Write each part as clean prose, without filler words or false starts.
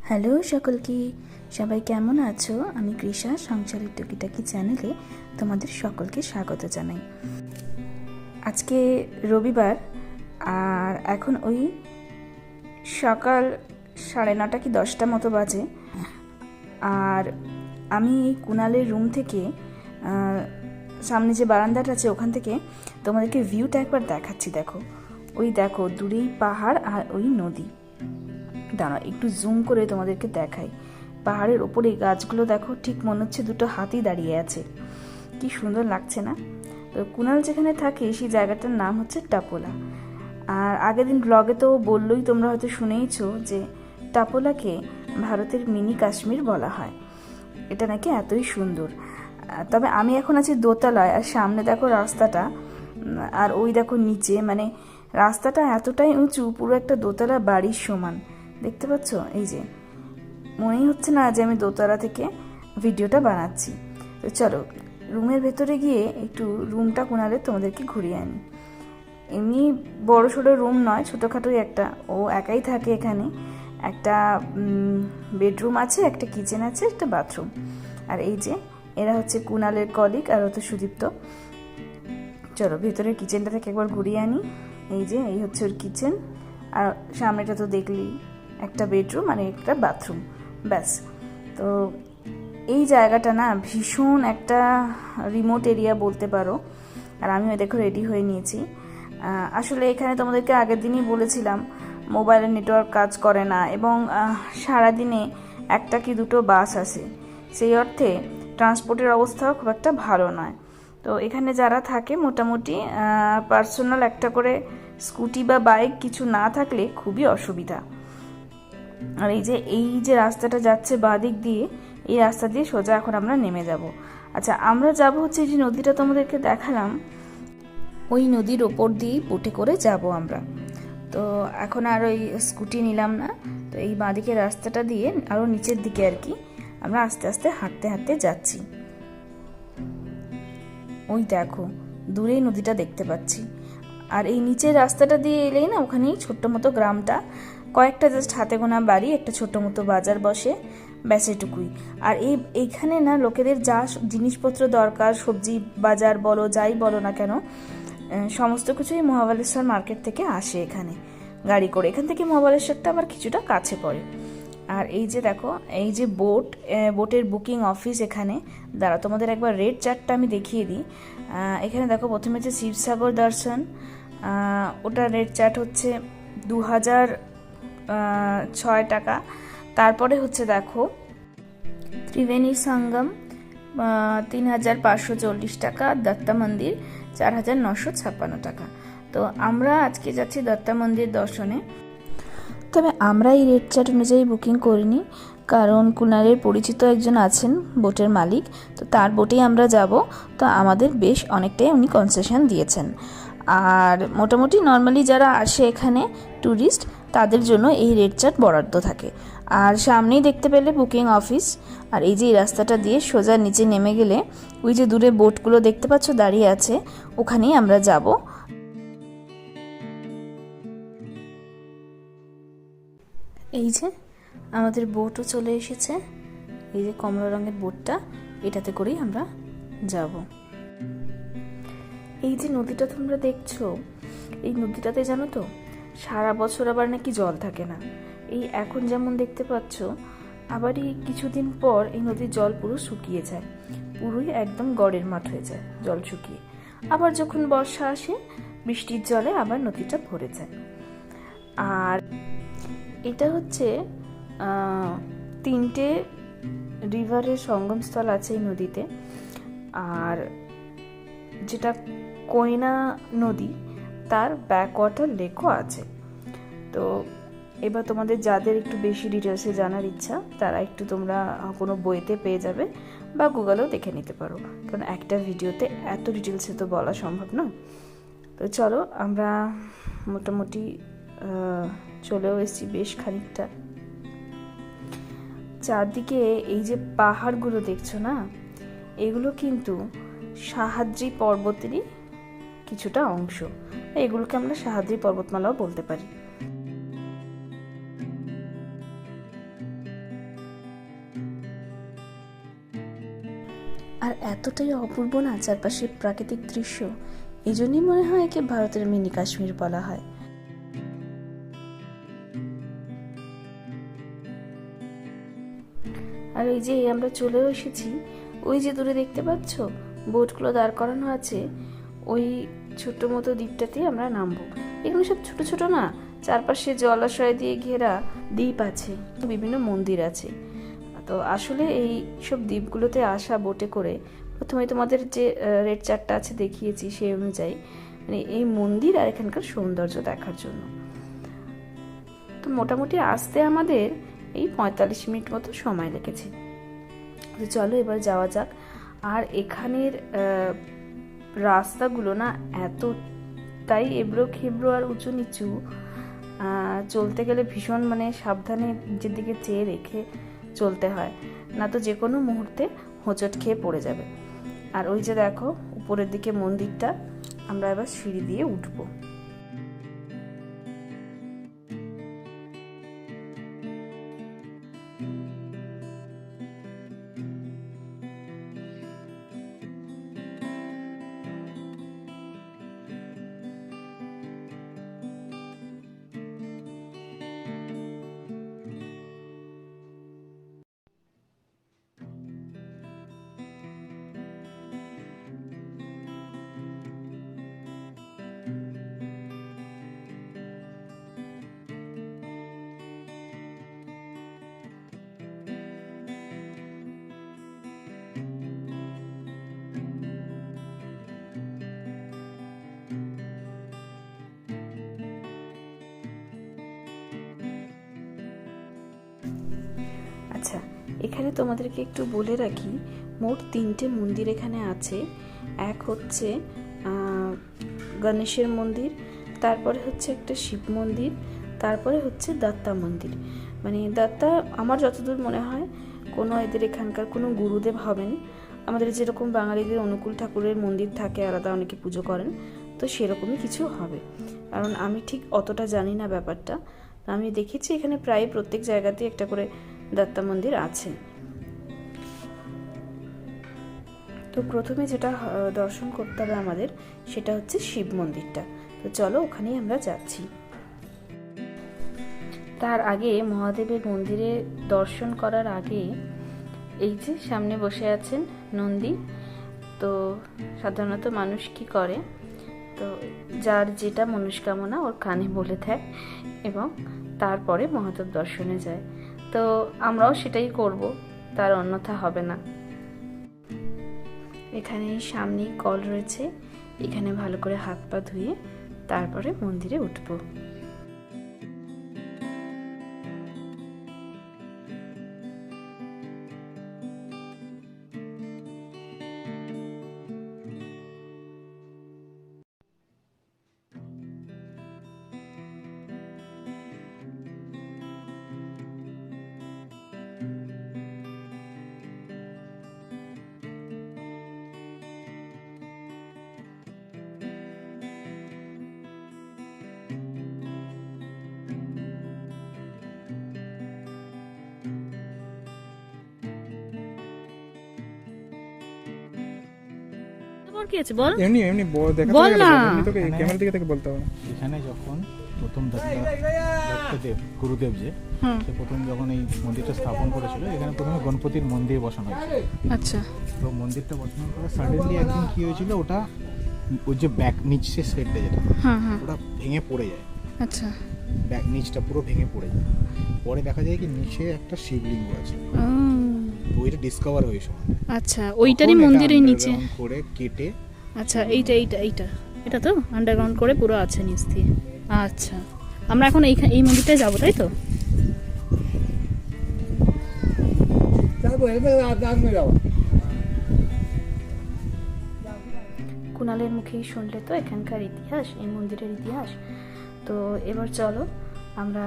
Hello সকলকে, সবাই কেমন আছো? আমি কৃষা সংসারের টুকিটাকি চ্যানেলে তোমাদের সকলকে স্বাগত জানাই। আজকে রবিবার, আর এখন ওই সকাল 9:30 কি 10টা মতো বাজে। আর আমি কুণালের রুম থেকে সামনে যে বারান্দাটা আছে ওখান থেকে তোমাদেরকে ভিউটা একবার দেখাচ্ছি। দেখো, ওই দেখো দূরেই পাহাড় আর ওই নদী। দাঁড়া একটু জুম করে তোমাদেরকে দেখাই। পাহাড়ের ওপরে গাছগুলো দেখো, ঠিক মনে হচ্ছে দুটো হাতি দাঁড়িয়ে আছে। কি সুন্দর লাগছে না? তো কুণাল যেখানে থাকে সেই জায়গাটার নাম হচ্ছে টাপোলা। আর আগের দিন ব্লগে তো বললোই, তোমরা হয়তো শুনেইছো যে টাপোলাকে ভারতের মিনি কাশ্মীর বলা হয়। এটা নাকি এতই সুন্দর। তবে আমি এখন আছি দোতলায়, আর সামনে দেখো রাস্তাটা, আর ওই দেখো নিচে, মানে রাস্তাটা এতটাই উঁচু, পুরো একটা দোতলা বাড়ির সমান। দেখতে পাচ্ছ? এই যে, মনেই হচ্ছে না যে আমি দোতলা থেকে ভিডিওটা বানাচ্ছি। তো চলো রুমের ভেতরে গিয়ে একটু রুমটা কুণালে তোমাদেরকে ঘুরিয়ে আনি। এমনি বড় সড়ো রুম নয়, ছোটোখাটোই একটা। ও একাই থাকে এখানে। একটা বেডরুম আছে, একটা কিচেন আছে, একটা বাথরুম। আর এই যে এরা হচ্ছে কুণালের কলিগ, আর হচ্ছে সুদীপ্ত। চলো ভেতরের কিচেনটা থেকে একবার ঘুরিয়ে আনি। এই যে এই হচ্ছে ওর কিচেন, আর সামনেটা তো দেখলি একটা বেডরুম আর একটা বাথরুম, ব্যাস। তো এই জায়গাটা না ভীষণ একটা রিমোট এরিয়া বলতে পারো। আর আমিও দেখো রেডি হয়ে নিয়েছি। আসলে এখানে তোমাদেরকে আগের দিনই বলেছিলাম মোবাইলের নেটওয়ার্ক কাজ করে না, এবং সারাদিনে একটা কি দুটো বাস আসে। সেই অর্থে ট্রান্সপোর্টের অবস্থাও খুব একটা ভালো নয়। তো এখানে যারা থাকে মোটামুটি পার্সোনাল একটা করে স্কুটি বা বাইক কিছু না থাকলে খুবই অসুবিধা। আর এই যে রাস্তাটা যাচ্ছে বাঁ দিক দিয়ে, এই রাস্তা দিয়ে সোজা এখন আমরা নেমে যাব। আচ্ছা, আমরা যাব হচ্ছে যে নদীটা তোমাদেরকে দেখালাম, ওই নদীর ওপর দিয়েই বোটে করে যাব আমরা। তো এখন আর ওই স্কুটি নিলাম না। তো এই বাঁ দিকের রাস্তাটা দিয়ে আরও নিচের দিকে আর কি আমরা আস্তে আস্তে হাঁটতে হাঁটতে যাচ্ছি। ওই দেখো দূরেই নদীটা দেখতে পাচ্ছি। আর এই নিচের রাস্তাটা দিয়ে এলেই না ওখানেই ছোট্ট মতো গ্রামটা, কয়েকটা জাস্ট হাতে গোনা বাড়ি, একটা ছোট মতো বাজার বসে, ব্যাস এটুকুই। আর এইখানে না লোকেদের যা জিনিসপত্র দরকার, সবজি বাজার বলো যাই বলো না কেন, সমস্ত কিছুই মহাবালেশ্বর মার্কেট থেকে আসে এখানে গাড়ি করে। এখান থেকে মহাবালেশ্বরটা আবার কিছুটা কাছে পড়ে। আর এই যে দেখো, এই যে বোটের বুকিং অফিস এখানে। দাঁড়া তোমাদের একবার রেট চার্টটা আমি দেখিয়ে দিই। এখানে দেখো প্রথমে যে শিবসাগর দর্শন, ওটা রেট চার্ট হচ্ছে 2006 টাকা। তারপরে হচ্ছে দেখো ত্রিবেণী সঙ্গম 3540 টাকা, দত্তা মন্দির 4956 টাকা। তো আমরা আজকে যাচ্ছি দত্তা মন্দির দর্শনে। তবে আমরা এই রেট চার্ট অনুযায়ী বুকিং করিনি, কারণ কুণালের পরিচিত একজন আছেন বোটের মালিক, তো তার বোটেই আমরা যাব। তো আমাদের বেশ অনেকটাই উনি কনসেশন দিয়েছেন। আর মোটামুটি নর্মালি যারা আসে এখানে ট্যুরিস্ট, তাদের জন্য এই রেট চার্ট বরাদ্দ থাকে। আর সামনেই দেখতে পেলে বুকিং অফিস। আর এই যে এই রাস্তাটা দিয়ে সোজা নিচে নেমে গেলে ওই যে দূরে বোটগুলো দেখতে পাচ্ছ দাঁড়িয়ে আছে, ওখানেই আমরা যাব। এই যে আমাদের বোটও চলে এসেছে, এই যে কমলা রঙের বোটটা, এটাতে করেই আমরা যাব। এই যে নদীটা তোমরা দেখছো, এই নদীটাতে জানো তো সারা বছর আবার নাকি জল থাকে না। এই এখন যেমন দেখতে পাচ্ছ, আবার এই কিছুদিন পর এই নদীর জল পুরো শুকিয়ে যায়, পুরোই একদম গড়ের মাঠ হয়ে যায় জল শুকিয়ে। আবার যখন বর্ষা আসে, বৃষ্টির জলে আবার নদীটা ভরে যায়। আর এটা হচ্ছে 3টে রিভারের সঙ্গমস্থল আছে এই নদীতে। আর যেটা কোয়না নদী, তার ব্যাকওয়াটার লেকও আছে। তো এবার তোমাদের যাদের একটু বেশি ডিটেলসে জানার ইচ্ছা, তারা একটু তোমরা কোনো বইতে পেয়ে যাবে বা গুগলেও দেখে নিতে পারো, কারণ একটা ভিডিওতে এত ডিটেলসে তো বলা সম্ভব না। তো চলো আমরা মোটামুটি চলেও এসেছি বেশ খানিকটা। চারদিকে এই যে পাহাড়গুলো দেখছো না, এগুলো কিন্তু সাহাদ্রি পর্বতেরই কিছুটা অংশ। এগুলোকে আমরা সাহাদ্রি পর্বতমালাও বলতে পারি। আর এতটাই অপূর্ব না চারপাশের প্রাকৃতিক দৃশ্য, এই জন্যই মনে হয় একে ভারতের মিনি কাশ্মীর বলা হয়। আর ওই যে আমরা চলেও এসেছি, ওই যে দূরে দেখতে পাচ্ছ বোটগুলো দাঁড় করানো আছে, ওই ছোট্ট মতো দ্বীপটাতে আমরা নামবো। এগুলো সব ছোট ছোট না, চারপাশে জলাশয় দিয়ে ঘেরা দ্বীপ আছে, বিভিন্ন মন্দির আছে। তো আসলে এই সব দ্বীপগুলোতে আসা বোটে করে, প্রথমে তোমাদের যে রেড চার্টটা আছে দেখিয়েছি সেই অনুযায়ী, মানে এই মন্দির আর এখানকার সৌন্দর্য দেখার জন্য। তো মোটামুটি আসতে আমাদের এই 45 মিনিট মতো সময় লেগেছে। তো চলো এবার যাওয়া যাক। আর এখানের রাস্তাগুলো না এতটাই এবড়ো খেবড়ো আর উঁচু নিচু, চলতে গেলে ভীষণ মানে সাবধানে নিজের দিকে চেয়ে রেখে চলতে হয়, না তো যে কোনো মুহূর্তে হোঁচট খেয়ে পড়ে যাবে। আর ওই যে দেখো উপরের দিকে মন্দিরটা, আমরা এবার সিঁড়ি দিয়ে উঠবো। আচ্ছা, এখানে তোমাদেরকে একটু বলে রাখি, মোট 3টে মন্দির এখানে আছে। এক হচ্ছে গণেশের মন্দির, তারপরে হচ্ছে একটা শিব মন্দির, তারপরে হচ্ছে দত্তা মন্দির। মানে দত্তা আমার যতদূর মনে হয় কোনো এদের এখানকার কোনো গুরুদেব হবেন। আমাদের যেরকম বাঙালিদের অনুকূল ঠাকুরের মন্দির থাকে আলাদা, অনেকে পুজো করেন, তো সেরকমই কিছু হবে। কারণ আমি ঠিক অতটা জানি না ব্যাপারটা। আমি দেখেছি এখানে প্রায় প্রত্যেক জায়গাতেই একটা করে দত্তা মন্দির আছে। তো প্রথমে যেটা দর্শন করতে হবে আমাদের, সেটা হচ্ছে শিব মন্দিরটা। তো চলো ওখানেই আমরা যাচ্ছি। তার আগে মহাদেবের মন্দিরে দর্শন করার আগে এই যে সামনে বসে আছেন নন্দী। তো সাধারণত মানুষ কি করে, তো যার যেটা মনস্কামনা ওর কানে বলে দেয় এবং তারপরে মহাদেব দর্শনে যায়। তো আমরাও সেটাই করব, তার অন্যথা হবে না। এখানে সামনেই কল রয়েছে, এখানে ভালো করে হাত পা ধুয়ে তারপরে মন্দিরে উঠবো। কি আছে বল, এমনি এমনি দেখা বল না। এমনি তোকে ক্যামেরা দিকে থেকে বলতে হবে না। এখানে যখন প্রথম দত্তদেব গুরুদেব যে সে প্রথম যখন এই মন্দিরটা স্থাপন করেছিল, এখানে প্রথমে গণপতির মন্দির বসানো হয়েছিল। আচ্ছা, তো মন্দিরটা বসানোর পরে সাডেনলি একদিন কি হয়েছিল, ওটা ওই যে ব্যাক নিচের সাইডটা যেটা ওটা ভেঙে পড়ে যায়। আচ্ছা, ব্যাক নিচটা পুরো ভেঙে পড়ে যায়। পরে দেখা যায় কি নিচে একটা শিবলিঙ্গ আছে, তো ওইটা ডিসকভার হয়েছে। আচ্ছা, ওইটারই মন্দিরের নিচে করে কেটে, আচ্ছা এইটা এইটা এইটা এটা তো আন্ডারগ্রাউন্ড করে পুরো আছে নিচ দিয়ে। আচ্ছা, আমরা এখন এই মন্দিরটায় যাবো, তাই তো? কুণালের মুখেই শুনলে তো এখানকার ইতিহাস, এই মন্দিরের ইতিহাস। তো এবার চলো আমরা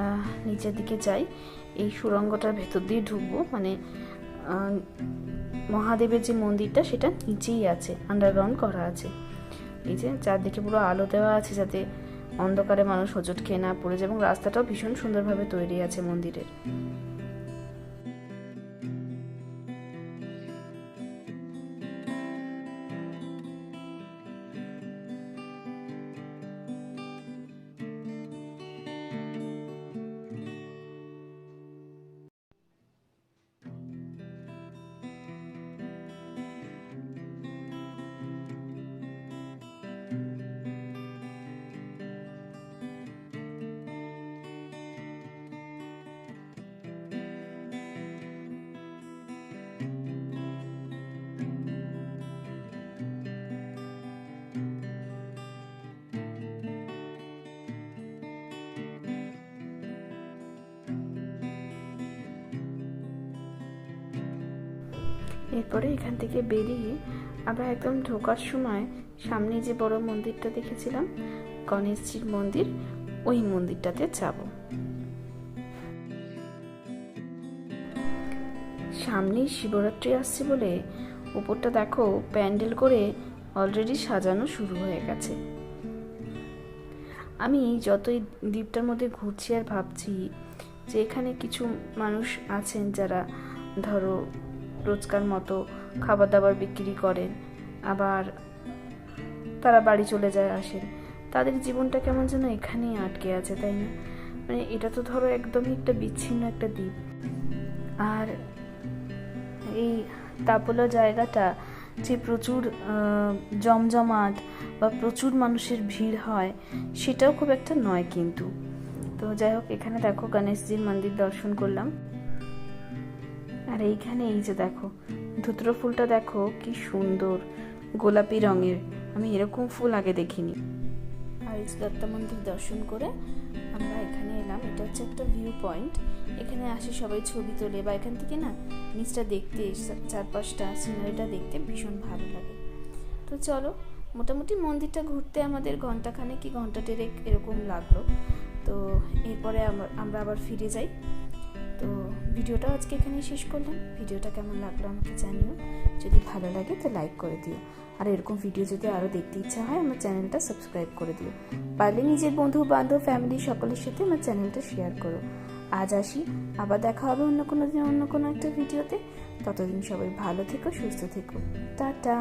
নিচের দিকে যাই। এই সুড়ঙ্গটার ভেতর দিয়ে ঢুকবো, মানে মহাদেবের যে মন্দিরটা সেটা নিচেই আছে, আন্ডারগ্রাউন্ড করা আছে। এই যে চারদিকে পুরো আলো দেওয়া আছে যাতে অন্ধকারে মানুষ হোঁচট খেয়ে না পড়ে যায়, এবং রাস্তাটাও ভীষণ সুন্দরভাবে তৈরি আছে মন্দিরের। এরপরে এখান থেকে বেরিয়ে আমরা একদম ঢোকার সময় সামনে যে বড় মন্দিরটা দেখেছিলাম, গণেশজির মন্দির, ওই মন্দিরটাতে যাব। সামনেই শিবরাত্রি আসছে বলে উপরটা দেখো প্যান্ডেল করে অলরেডি সাজানো শুরু হয়ে গেছে। আমি যতই দ্বীপটার মধ্যে ঘুরছি আর ভাবছি যে এখানে কিছু মানুষ আছেন যারা ধরো রোজকার মতো খাবার দাবার বিক্রি করেন, আবার তারা বাড়ি চলে যায় আসেন, তাদের জীবনটা কেমন যেন এখানেই আটকে আছে, তাই না? মানে এটা তো ধরো একদমই একটা বিচ্ছিন্ন একটা দ্বীপ। আর এই তাপোলা জায়গাটা যে প্রচুর জমজমাট বা প্রচুর মানুষের ভিড় হয় সেটাও খুব একটা নয় কিন্তু। তো যাই হোক, এখানে দেখো গণেশজির মন্দির দর্শন করলাম। আর এইখানে এই যে দেখো ধুতরো ফুলটা দেখো কি সুন্দর গোলাপি রঙের, আমি এরকম ফুল আগে দেখিনি। আর এই যে দত্তা মন্দির দর্শন করে আমরা এখানে এলাম। এটা হচ্ছে একটা ভিউ পয়েন্ট, এখানে আসে সবাই ছবি তোলে, বা এখান থেকে না নিচটা দেখতে, চারপাশটা সিনারিটা দেখতে ভীষণ ভালো লাগে। তো চলো, মোটামুটি মন্দিরটা ঘুরতে আমাদের ঘন্টাখানেক কি ঘন্টা দেড়েক এরকম লাগলো। তো এরপরে আমরা আবার ফিরে যাই। তো ভিডিওটা আজকে এখানেই শেষ করলাম। ভিডিওটা কেমন লাগলো আমাকে জানিও, যদি ভালো লাগে তো লাইক করে দিও, আর এরকম ভিডিও যদি আরও দেখতে ইচ্ছা হয় আমার চ্যানেলটা সাবস্ক্রাইব করে দিও। পারলে নিজের বন্ধু বান্ধব ফ্যামিলি সকলের সাথে আমার চ্যানেলটা শেয়ার করো। আজ আসি, আবার দেখা হবে অন্য কোনো দিন অন্য কোনো একটা ভিডিওতে। ততদিন সবাই ভালো থেকো, সুস্থ থেকো, টাটা।